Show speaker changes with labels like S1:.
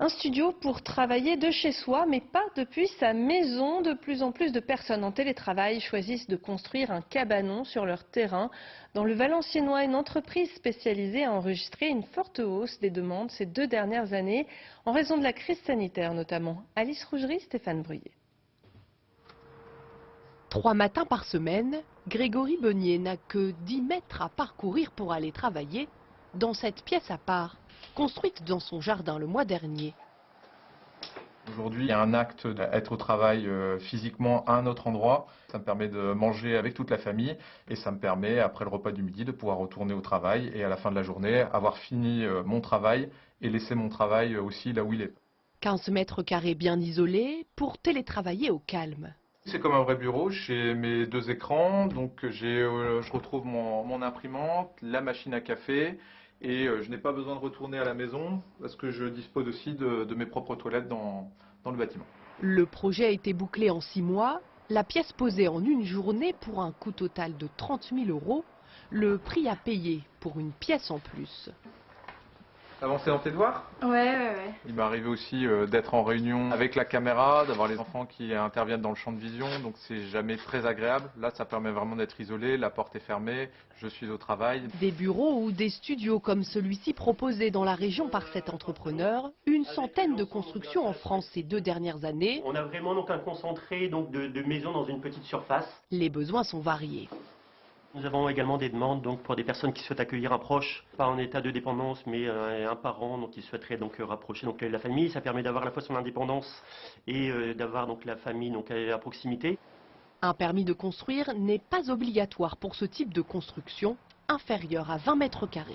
S1: Un studio pour travailler de chez soi, mais pas depuis sa maison. De plus en plus de personnes en télétravail choisissent de construire un cabanon sur leur terrain. Dans le Valenciennois, une entreprise spécialisée a enregistré une forte hausse des demandes ces 2 dernières années, en raison de la crise sanitaire notamment. Alice Rougerie, Stéphane Bruyé.
S2: 3 matins par semaine, Grégory Beunier n'a que 10 mètres à parcourir pour aller travailler dans cette pièce à part, construite dans son jardin le mois dernier.
S3: Aujourd'hui, il y a un acte d'être au travail physiquement à un autre endroit. Ça me permet de manger avec toute la famille et ça me permet, après le repas du midi, de pouvoir retourner au travail et à la fin de la journée, avoir fini mon travail et laisser mon travail aussi là où il est.
S2: 15 mètres carrés bien isolés pour télétravailler au calme.
S3: C'est comme un vrai bureau, j'ai mes 2 écrans, donc je retrouve mon imprimante, la machine à café et je n'ai pas besoin de retourner à la maison parce que je dispose aussi de mes propres toilettes dans le bâtiment.
S2: Le projet a été bouclé en 6 mois, la pièce posée en une journée pour un coût total de 30 000 €, le prix à payer pour une pièce en plus.
S3: Avancer dans tes devoirs ?
S4: Ouais.
S3: Il m'est arrivé aussi d'être en réunion avec la caméra, d'avoir les enfants qui interviennent dans le champ de vision, donc c'est jamais très agréable. Là, ça permet vraiment d'être isolé, la porte est fermée, je suis au travail.
S2: Des bureaux ou des studios comme celui-ci proposés dans la région par cet entrepreneur, une centaine de constructions en France ces 2 dernières années.
S5: On a vraiment donc un concentré de maisons dans une petite surface.
S2: Les besoins sont variés.
S5: Nous avons également des demandes donc pour des personnes qui souhaitent accueillir un proche, pas en état de dépendance, mais un parent donc qui souhaiterait donc rapprocher donc la famille. Ça permet d'avoir à la fois son indépendance et d'avoir donc la famille donc à proximité.
S2: Un permis de construire n'est pas obligatoire pour ce type de construction inférieure à 20 mètres carrés.